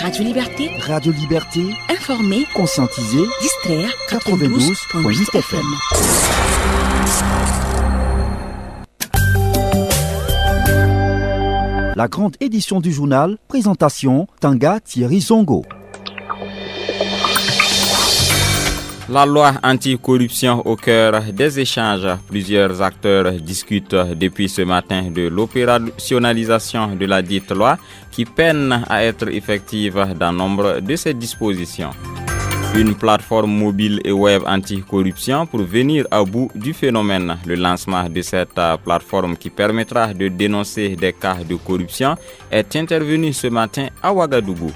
Radio Liberté. Radio Liberté. Informer, conscientiser, distraire. 92.8 FM. La grande édition du journal, présentation Tanga Thierry Zongo. La loi anticorruption au cœur des échanges. Plusieurs acteurs discutent depuis ce matin de l'opérationnalisation de la dite loi qui peine à être effective dans nombre de ses dispositions. Une plateforme mobile et web anticorruption pour venir à bout du phénomène. Le lancement de cette plateforme qui permettra de dénoncer des cas de corruption est intervenu ce matin à Ouagadougou.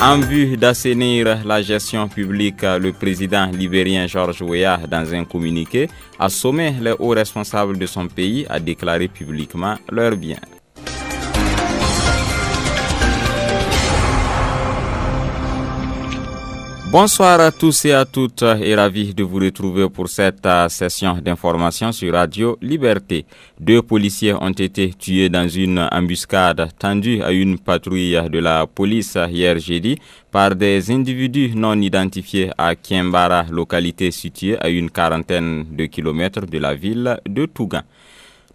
En vue d'assainir la gestion publique, le président libérien George Weah, dans un communiqué, a sommé les hauts responsables de son pays à déclarer publiquement leurs biens. Bonsoir à tous et à toutes et ravi de vous retrouver pour cette session d'information sur Radio Liberté. 2 policiers ont été tués dans une embuscade tendue à une patrouille de la police hier jeudi par des individus non identifiés à Kiembara, localité située à une quarantaine de kilomètres de la ville de Tougan.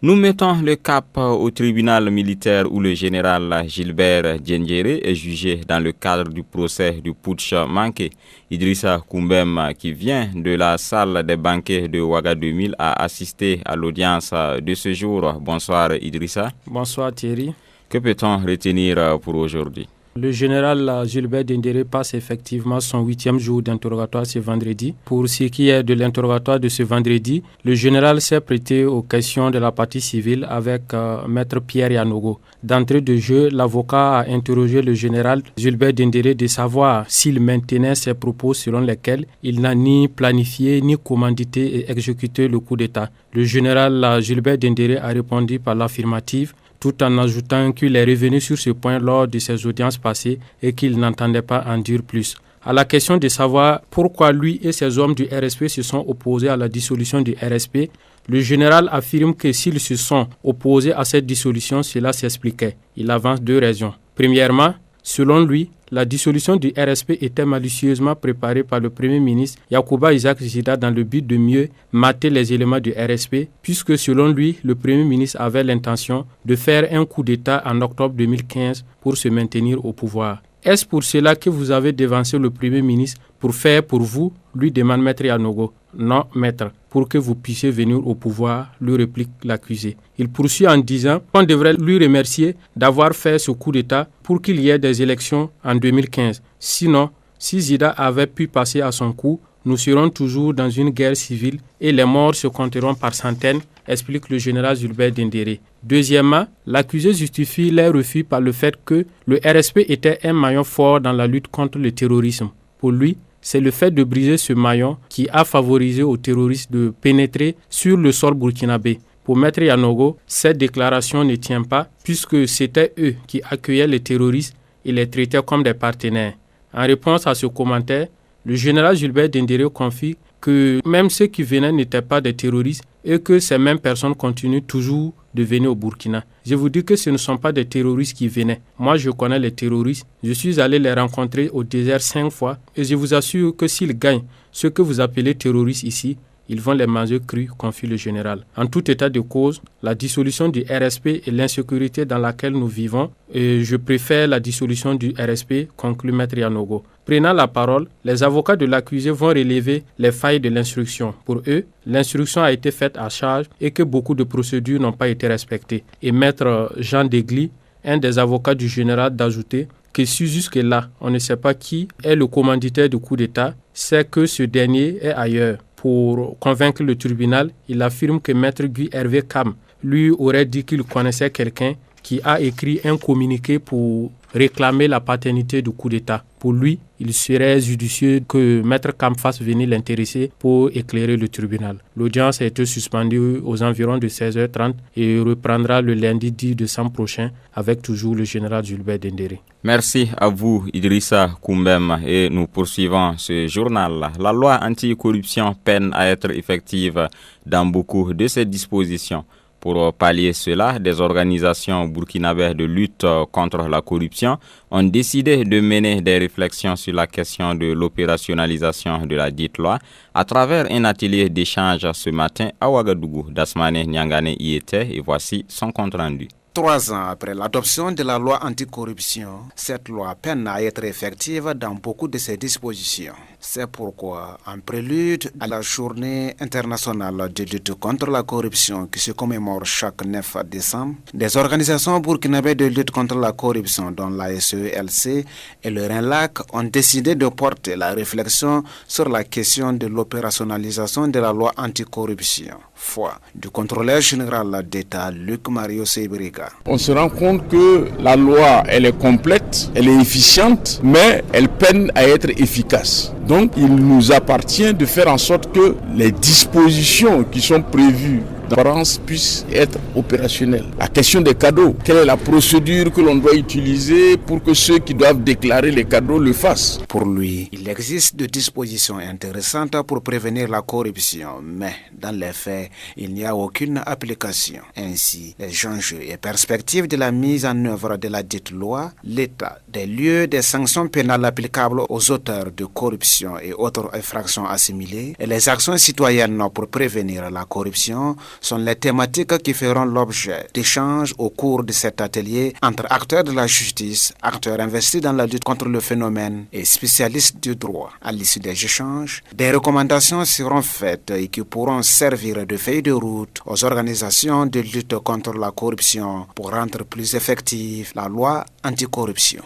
Nous mettons le cap au tribunal militaire où le général Gilbert Diendéré est jugé dans le cadre du procès du putsch manqué. Idrissa Koumbem, qui vient de la salle des banquets de Ouagadougou, a assisté à l'audience de ce jour. Bonsoir Idrissa. Bonsoir Thierry. Que peut-on retenir pour aujourd'hui ? Le général Gilbert Diendéré passe effectivement son 8e jour d'interrogatoire ce vendredi. Pour ce qui est de l'interrogatoire de ce vendredi, le général s'est prêté aux questions de la partie civile avec maître Pierre Yanogo. D'entrée de jeu, l'avocat a interrogé le général Gilbert Diendéré de savoir s'il maintenait ses propos selon lesquels il n'a ni planifié, ni commandité et exécuté le coup d'État. Le général Gilbert Diendéré a répondu par l'affirmative, tout en ajoutant qu'il est revenu sur ce point lors de ses audiences passées et qu'il n'entendait pas en dire plus. À la question de savoir pourquoi lui et ses hommes du RSP se sont opposés à la dissolution du RSP, le général affirme que s'ils se sont opposés à cette dissolution, cela s'expliquait. Il avance 2 raisons. Premièrement, selon lui, la dissolution du RSP était malicieusement préparée par le Premier ministre Yacouba Isaac Zida dans le but de mieux mater les éléments du RSP, puisque selon lui, le Premier ministre avait l'intention de faire un coup d'État en octobre 2015 pour se maintenir au pouvoir. Est-ce pour cela que vous avez dévancé le Premier ministre pour faire pour vous, lui demande Maître Yanogo. Non, maître, pour que vous puissiez venir au pouvoir, lui réplique l'accusé. Il poursuit en disant qu'on devrait lui remercier d'avoir fait ce coup d'État pour qu'il y ait des élections en 2015. Sinon, si Zida avait pu passer à son coup, nous serons toujours dans une guerre civile et les morts se compteront par centaines, explique le général Gilbert Diendéré. Deuxièmement, l'accusé justifie les refus par le fait que le RSP était un maillon fort dans la lutte contre le terrorisme. Pour lui, c'est le fait de briser ce maillon qui a favorisé aux terroristes de pénétrer sur le sol burkinabé. Pour Maître Yanogo, cette déclaration ne tient pas puisque c'était eux qui accueillaient les terroristes et les traitaient comme des partenaires. En réponse à ce commentaire, le général Gilbert Diendéré confie que même ceux qui venaient n'étaient pas des terroristes et que ces mêmes personnes continuent toujours de venir au Burkina. Je vous dis que ce ne sont pas des terroristes qui venaient. Moi, je connais les terroristes. Je suis allé les rencontrer au désert 5 fois et je vous assure que s'ils gagnent ce que vous appelez terroristes ici, ils vont les manger crus, confie le général. En tout état de cause, la dissolution du RSP et l'insécurité dans laquelle nous vivons, et je préfère la dissolution du RSP, conclut Maître Yanogo. Prenant la parole, les avocats de l'accusé vont relever les failles de l'instruction. Pour eux, l'instruction a été faite à charge et que beaucoup de procédures n'ont pas été respectées. Et Maître Jean Degli, un des avocats du général, d'ajouter que si jusque-là, on ne sait pas qui est le commanditaire du coup d'État, c'est que ce dernier est ailleurs. Pour convaincre le tribunal, il affirme que Maître Guy Hervé Kam lui aurait dit qu'il connaissait quelqu'un qui a écrit un communiqué pour réclamer la paternité du coup d'État. Pour lui, il serait judicieux que Maître Kam fasse venir l'intéresser pour éclairer le tribunal. L'audience a été suspendue aux environs de 16h30 et reprendra le lundi 10 décembre prochain avec toujours le général Gilbert Diendéré. Merci à vous Idrissa Koumbem et nous poursuivons ce journal. La loi anticorruption peine à être effective dans beaucoup de ses dispositions. Pour pallier cela, des organisations burkinabées de lutte contre la corruption ont décidé de mener des réflexions sur la question de l'opérationnalisation de la dite loi à travers un atelier d'échange ce matin à Ouagadougou. Dasmane Nyangane y était et voici son compte rendu. 3 ans après l'adoption de la loi anticorruption, cette loi peine à être effective dans beaucoup de ses dispositions. C'est pourquoi, en prélude à la journée internationale de lutte contre la corruption qui se commémore chaque 9 décembre, des organisations burkinabées de lutte contre la corruption, dont la SELC et le RENLAC, ont décidé de porter la réflexion sur la question de l'opérationnalisation de la loi anticorruption. Foi du contrôleur général d'État Luc Mario Sebriga. On se rend compte que la loi, elle est complète, elle est efficiente, mais elle peine à être efficace. Donc, il nous appartient de faire en sorte que les dispositions qui sont prévues d'apparence puissent être opérationnelles. La question des cadeaux, quelle est la procédure que l'on doit utiliser pour que ceux qui doivent déclarer les cadeaux le fassent? Pour lui, il existe des dispositions intéressantes pour prévenir la corruption, mais dans les faits, il n'y a aucune application. Ainsi, les enjeux et perspectives de la mise en œuvre de la dite loi, l'état des lieux des sanctions pénales applicables aux auteurs de corruption et autres infractions assimilées, et les actions citoyennes pour prévenir la corruption sont les thématiques qui feront l'objet d'échanges au cours de cet atelier entre acteurs de la justice, acteurs investis dans la lutte contre le phénomène et spécialistes du droit. À l'issue des échanges, des recommandations seront faites et qui pourront servir de feuille de route aux organisations de lutte contre la corruption pour rendre plus effective la loi anticorruption.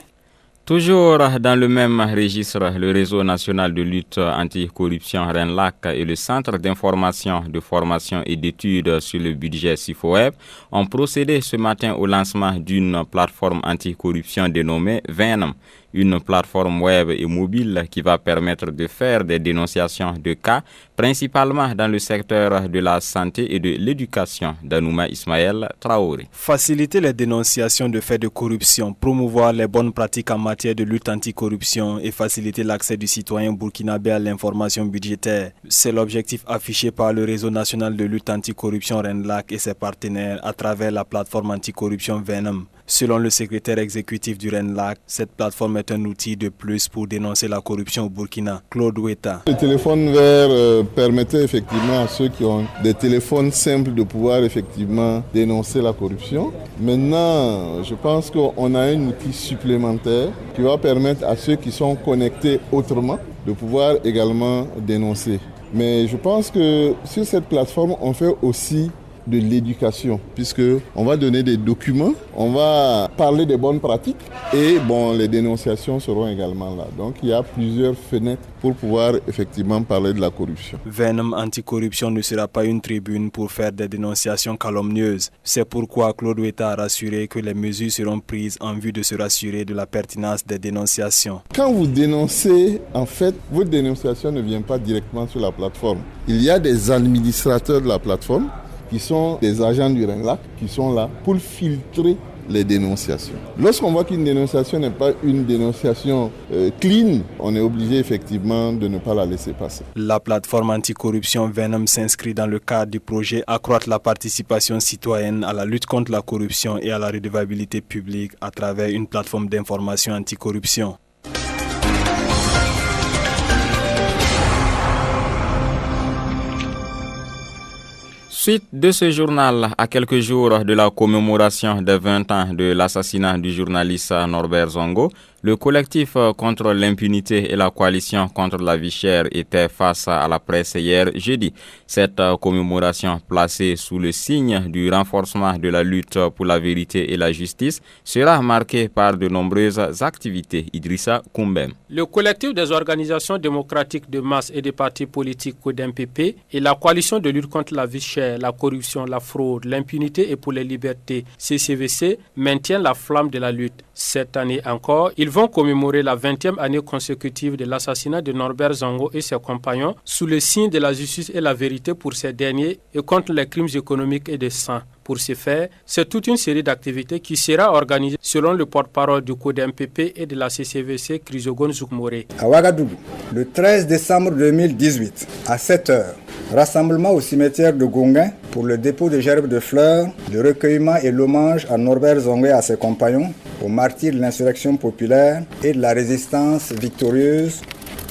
Toujours dans le même registre, le réseau national de lutte anticorruption RENLAC et le centre d'information, de formation et d'études sur le budget SIFOWEB ont procédé ce matin au lancement d'une plateforme anticorruption dénommée VENM, une plateforme web et mobile qui va permettre de faire des dénonciations de cas, principalement dans le secteur de la santé et de l'éducation. Danouma Ismaël Traoré. Faciliter les dénonciations de faits de corruption, promouvoir les bonnes pratiques en matière de lutte anticorruption et faciliter l'accès du citoyen burkinabé à l'information budgétaire. C'est l'objectif affiché par le réseau national de lutte anticorruption RENLAC et ses partenaires à travers la plateforme anticorruption VENM. Selon le secrétaire exécutif du RENLAC, cette plateforme est un outil de plus pour dénoncer la corruption au Burkina. Claude Ouetta. Le téléphone vert permettait effectivement à ceux qui ont des téléphones simples de pouvoir effectivement dénoncer la corruption. Maintenant, je pense qu'on a un outil supplémentaire qui va permettre à ceux qui sont connectés autrement de pouvoir également dénoncer. Mais je pense que sur cette plateforme, on fait aussi de l'éducation, puisque on va donner des documents, on va parler des bonnes pratiques et les dénonciations seront également là. Donc il y a plusieurs fenêtres pour pouvoir effectivement parler de la corruption. VENM anticorruption ne sera pas une tribune pour faire des dénonciations calomnieuses. C'est pourquoi Claude Ouetta a rassuré que les mesures seront prises en vue de se rassurer de la pertinence des dénonciations. Quand vous dénoncez, en fait, votre dénonciation ne vient pas directement sur la plateforme. Il y a des administrateurs de la plateforme qui sont des agents du RENLAC, qui sont là pour filtrer les dénonciations. Lorsqu'on voit qu'une dénonciation n'est pas une dénonciation clean, on est obligé effectivement de ne pas la laisser passer. La plateforme anticorruption VENM s'inscrit dans le cadre du projet Accroître la participation citoyenne à la lutte contre la corruption et à la redevabilité publique à travers une plateforme d'information anticorruption. Suite de ce journal, à quelques jours de la commémoration des 20 ans de l'assassinat du journaliste Norbert Zongo, le collectif contre l'impunité et la coalition contre la vie chère étaient face à la presse hier jeudi. Cette commémoration placée sous le signe du renforcement de la lutte pour la vérité et la justice sera marquée par de nombreuses activités. Idrissa Koumbem. Le collectif des organisations démocratiques de masse et des partis politiques CODEMPP et la coalition de lutte contre la vie chère, la corruption, la fraude, l'impunité et pour les libertés, CCVC, maintiennent la flamme de la lutte. Cette année encore, ils vont commémorer la 20e année consécutive de l'assassinat de Norbert Zongo et ses compagnons sous le signe de la justice et la vérité pour ces derniers et contre les crimes économiques et de sang. Pour ce faire, c'est toute une série d'activités qui sera organisée selon le porte-parole du CODEMPP et de la CCVC, Chrysogones Zoukmoré. À Ouagadougou, le 13 décembre 2018, à 7h, rassemblement au cimetière de Gonguin pour le dépôt de gerbes de fleurs, le recueillement et l'hommage à Norbert Zongo et à ses compagnons, aux martyrs de l'insurrection populaire et de la résistance victorieuse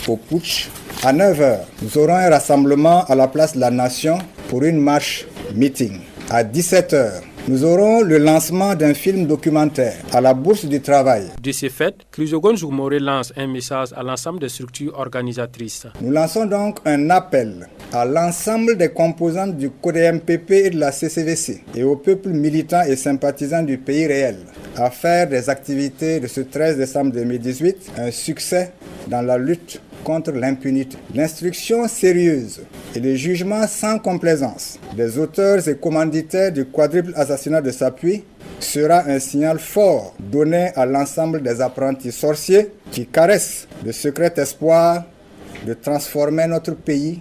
au putsch. À 9h, nous aurons un rassemblement à la place de la Nation pour une marche meeting. À 17h, nous aurons le lancement d'un film documentaire à la Bourse du Travail. De ce fait, Chrysogoone Zoumoré lance un message à l'ensemble des structures organisatrices. Nous lançons donc un appel à l'ensemble des composantes du CODEMPP et de la CCVC et au peuple militant et sympathisant du pays réel à faire des activités de ce 13 décembre 2018 un succès dans la lutte contre l'impunité. L'instruction sérieuse et le jugement sans complaisance des auteurs et commanditaires du quadruple assassinat de Sapuy sera un signal fort donné à l'ensemble des apprentis sorciers qui caressent le secret espoir de transformer notre pays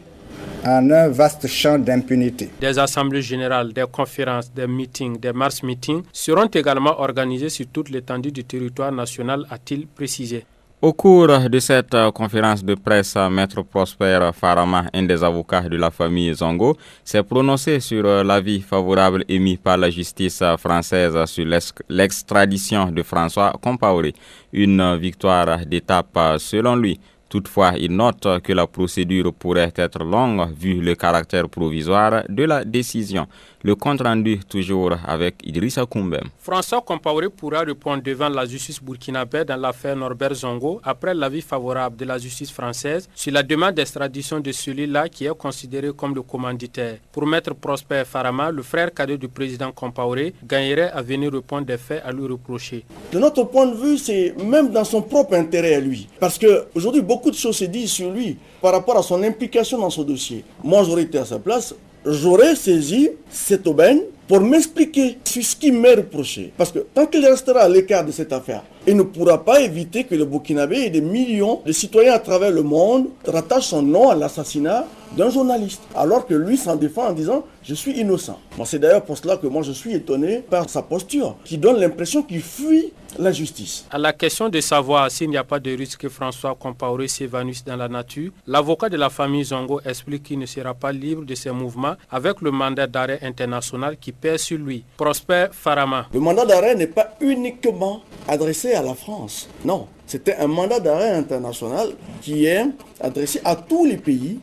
en un vaste champ d'impunité. Des assemblées générales, des conférences, des meetings, des marches-meetings seront également organisés sur toute l'étendue du territoire national, a-t-il précisé. Au cours de cette conférence de presse, Maître Prosper Farama, un des avocats de la famille Zongo, s'est prononcé sur l'avis favorable émis par la justice française sur l'extradition de François Compaoré. Une victoire d'étape selon lui. Toutefois, il note que la procédure pourrait être longue vu le caractère provisoire de la décision. Le compte rendu toujours avec Idrissa Koumbem. François Compaoré pourra répondre devant la justice burkinabé dans l'affaire Norbert Zongo après l'avis favorable de la justice française sur la demande d'extradition de celui-là qui est considéré comme le commanditaire. Pour Maître Prosper Farama, le frère cadet du président Compaoré gagnerait à venir répondre des faits à lui reprocher. De notre point de vue, c'est même dans son propre intérêt à lui. Parce qu'aujourd'hui, beaucoup de choses se disent sur lui par rapport à son implication dans ce dossier. Moi, j'aurais été à sa place, j'aurais saisi cette aubaine pour m'expliquer sur ce qui m'est reproché. Parce que tant qu'il restera à l'écart de cette affaire, il ne pourra pas éviter que le Burkinabé et des millions de citoyens à travers le monde rattachent son nom à l'assassinat d'un journaliste. Alors que lui s'en défend en disant « je suis innocent ». Bon, c'est d'ailleurs pour cela que moi je suis étonné par sa posture, qui donne l'impression qu'il fuit la justice. À la question de savoir s'il n'y a pas de risque que François Compaoré s'évanouisse dans la nature, l'avocat de la famille Zongo explique qu'il ne sera pas libre de ses mouvements avec le mandat d'arrêt international qui pèse sur lui. Prosper Farama. Le mandat d'arrêt n'est pas uniquement adressé à la France. Non, c'était un mandat d'arrêt international qui est adressé à tous les pays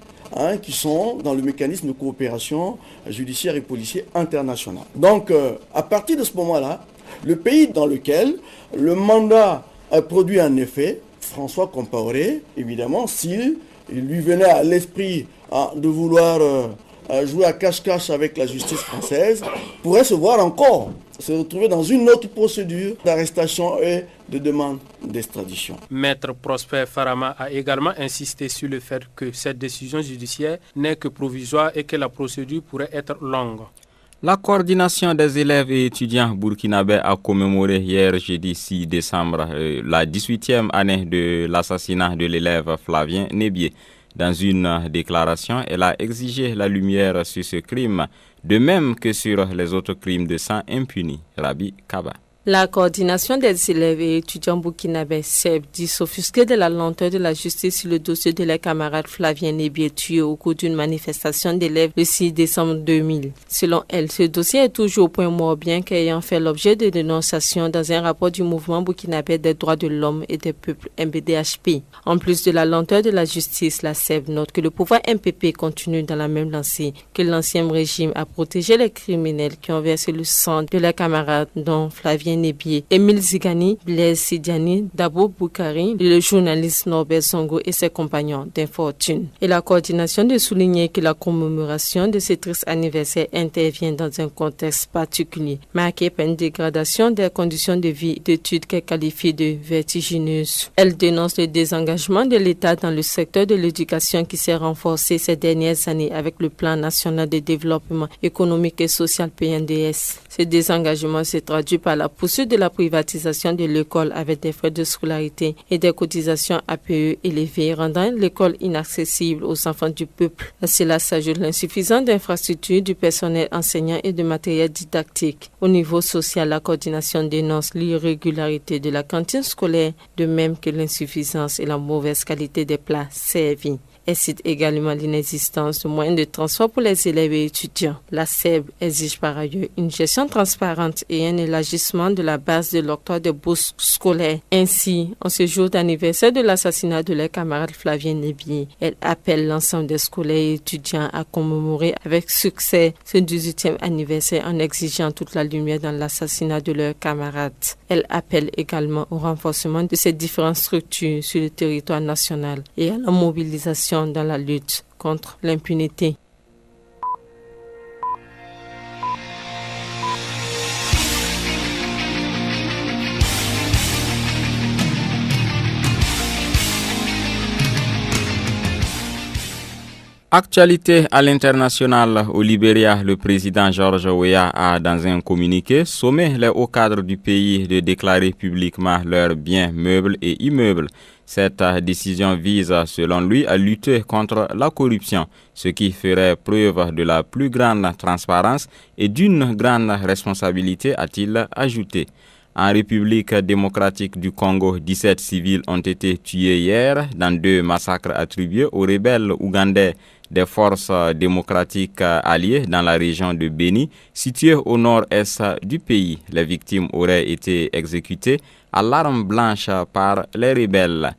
qui sont dans le mécanisme de coopération judiciaire et policier international. Donc, à partir de ce moment-là, le pays dans lequel le mandat a produit un effet, François Compaoré, évidemment, s'il lui venait à l'esprit de vouloir jouer à cache-cache avec la justice française, pourrait se voir encore se retrouver dans une autre procédure d'arrestation et de demande d'extradition. Maître Prosper Farama a également insisté sur le fait que cette décision judiciaire n'est que provisoire et que la procédure pourrait être longue. La coordination des élèves et étudiants burkinabés a commémoré hier jeudi 6 décembre la 18e année de l'assassinat de l'élève Flavien Nébié. Dans une déclaration, elle a exigé la lumière sur ce crime, de même que sur les autres crimes de sang impunis. Rabi Kaba. La coordination des élèves et étudiants burkinabés s'est dit s'offusquer de la lenteur de la justice sur le dossier de leur camarade Flavien Nébié tué au cours d'une manifestation d'élèves le 6 décembre 2000. Selon elle, ce dossier est toujours au point mort bien qu'ayant fait l'objet de dénonciations dans un rapport du mouvement burkinabé des droits de l'homme et des peuples MBDHP. En plus de la lenteur de la justice, la SEB note que le pouvoir MPP continue dans la même lancée que l'ancien régime à protéger les criminels qui ont versé le sang de leurs camarades dont Flavien Nébié, Émile Zigani, Blaise Sidiani, Dabo Boukari, le journaliste Norbert Zongo et ses compagnons d'infortune. Et la coordination de souligner que la commémoration de ce triste anniversaire intervient dans un contexte particulier, marqué par une dégradation des conditions de vie et d'études qu'elle qualifie de vertigineuses. Elle dénonce le désengagement de l'État dans le secteur de l'éducation qui s'est renforcé ces dernières années avec le plan national de développement économique et social PNDS. Ce désengagement se traduit par la poursuite de la privatisation de l'école avec des frais de scolarité et des cotisations APE élevées, rendant l'école inaccessible aux enfants du peuple. À cela s'ajoute l'insuffisance d'infrastructures, du personnel enseignant et de matériel didactique. Au niveau social, la coordination dénonce l'irrégularité de la cantine scolaire, de même que l'insuffisance et la mauvaise qualité des plats servis. Elle cite également l'inexistence de moyens de transport pour les élèves et étudiants. La SEB exige par ailleurs une gestion transparente et un élargissement de la base de l'octroi de bourses scolaires. Ainsi, en ce jour d'anniversaire de l'assassinat de leur camarade Flavien Nébier, elle appelle l'ensemble des scolaires et étudiants à commémorer avec succès ce 18e anniversaire en exigeant toute la lumière dans l'assassinat de leurs camarades. Elle appelle également au renforcement de ces différentes structures sur le territoire national et à la mobilisation dans la lutte contre l'impunité. Actualité à l'international au Libéria, le président George Weah a, dans un communiqué, sommé les hauts cadres du pays de déclarer publiquement leurs biens meubles et immeubles. Cette décision vise, selon lui, à lutter contre la corruption, ce qui ferait preuve de la plus grande transparence et d'une grande responsabilité, a-t-il ajouté. En République démocratique du Congo, 17 civils ont été tués hier dans 2 massacres attribués aux rebelles ougandais des forces démocratiques alliées dans la région de Beni, située au nord-est du pays. Les victimes auraient été exécutées à l'arme blanche par les rebelles.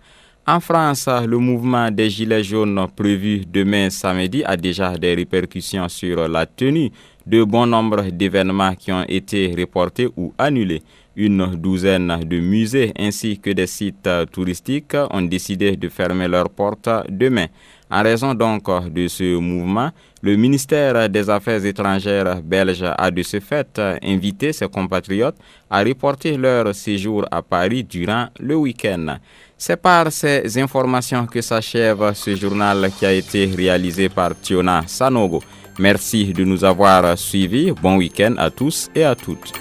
En France, le mouvement des Gilets jaunes prévu demain samedi a déjà des répercussions sur la tenue de bon nombre d'événements qui ont été reportés ou annulés. Une douzaine de musées ainsi que des sites touristiques ont décidé de fermer leurs portes demain. En raison donc de ce mouvement, le ministère des Affaires étrangères belge a de ce fait invité ses compatriotes à reporter leur séjour à Paris durant le week-end. C'est par ces informations que s'achève ce journal qui a été réalisé par Tiona Sanogo. Merci de nous avoir suivis. Bon week-end à tous et à toutes.